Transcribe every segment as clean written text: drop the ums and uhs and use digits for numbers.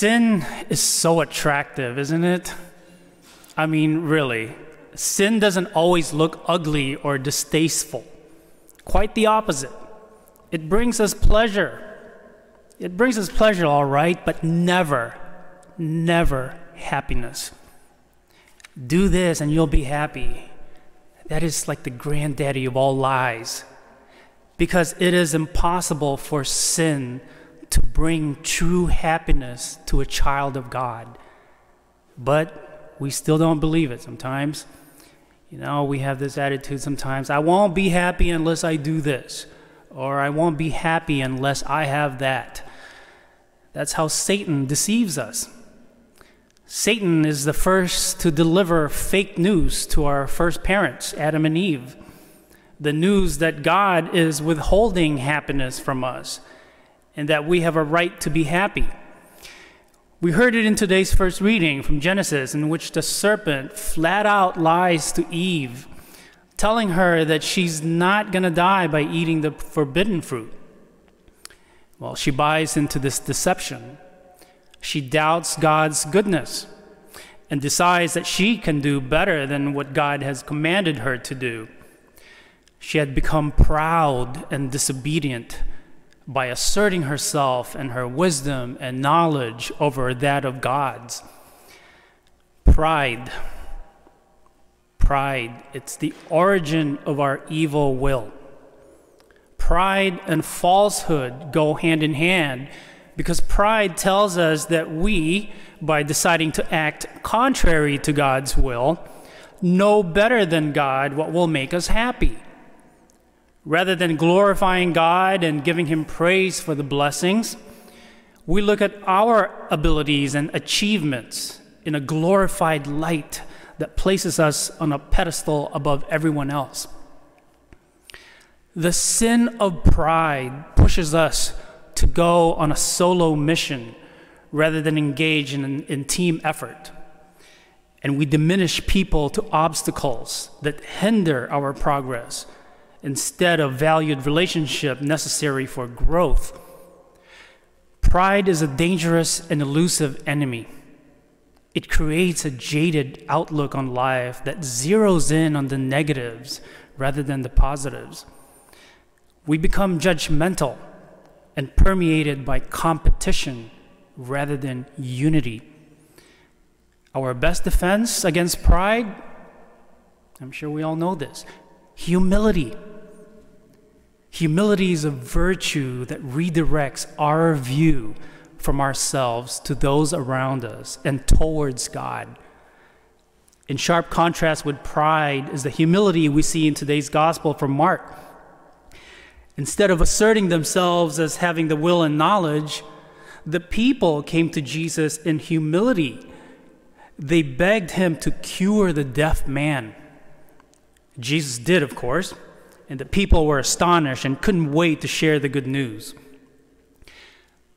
Sin is so attractive, isn't it? I mean, really. Sin doesn't always look ugly or distasteful. Quite the opposite. It brings us pleasure. It brings us pleasure, all right, but never, never happiness. Do this and you'll be happy. That is like the granddaddy of all lies. Because it is impossible for sin to bring true happiness to a child of God. But we still don't believe it sometimes. You know, we have this attitude sometimes, I won't be happy unless I do this, or I won't be happy unless I have that. That's how Satan deceives us. Satan is the first to deliver fake news to our first parents, Adam and Eve. The news that God is withholding happiness from us, and that we have a right to be happy. We heard it in today's first reading from Genesis, in which the serpent flat out lies to Eve, telling her that she's not going to die by eating the forbidden fruit. Well, she buys into this deception. She doubts God's goodness and decides that she can do better than what God has commanded her to do. She had become proud and disobedient by asserting herself and her wisdom and knowledge over that of God's. Pride. Pride, it's the origin of our evil will. Pride and falsehood go hand in hand because pride tells us that we, by deciding to act contrary to God's will, know better than God what will make us happy. Rather than glorifying God and giving Him praise for the blessings, we look at our abilities and achievements in a glorified light that places us on a pedestal above everyone else. The sin of pride pushes us to go on a solo mission rather than engage in team effort. And we diminish people to obstacles that hinder our progress, instead of valued relationship necessary for growth. Pride is a dangerous and elusive enemy. It creates a jaded outlook on life that zeroes in on the negatives rather than the positives. We become judgmental and permeated by competition rather than unity. Our best defense against pride, I'm sure we all know this, humility. Humility is a virtue that redirects our view from ourselves to those around us and towards God. In sharp contrast with pride is the humility we see in today's gospel from Mark. Instead of asserting themselves as having the will and knowledge, the people came to Jesus in humility. They begged Him to cure the deaf man. Jesus did, of course, and the people were astonished and couldn't wait to share the good news.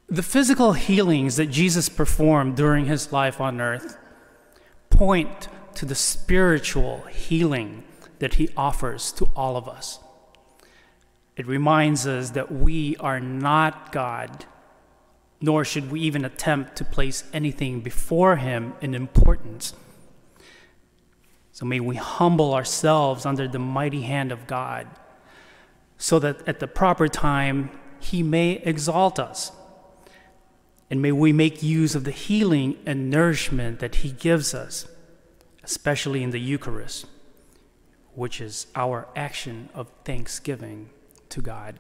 The physical healings that Jesus performed during His life on earth point to the spiritual healing that He offers to all of us. It reminds us that we are not God, nor should we even attempt to place anything before Him in importance. So may we humble ourselves under the mighty hand of God, so that at the proper time He may exalt us. And may we make use of the healing and nourishment that He gives us, especially in the Eucharist, which is our action of thanksgiving to God.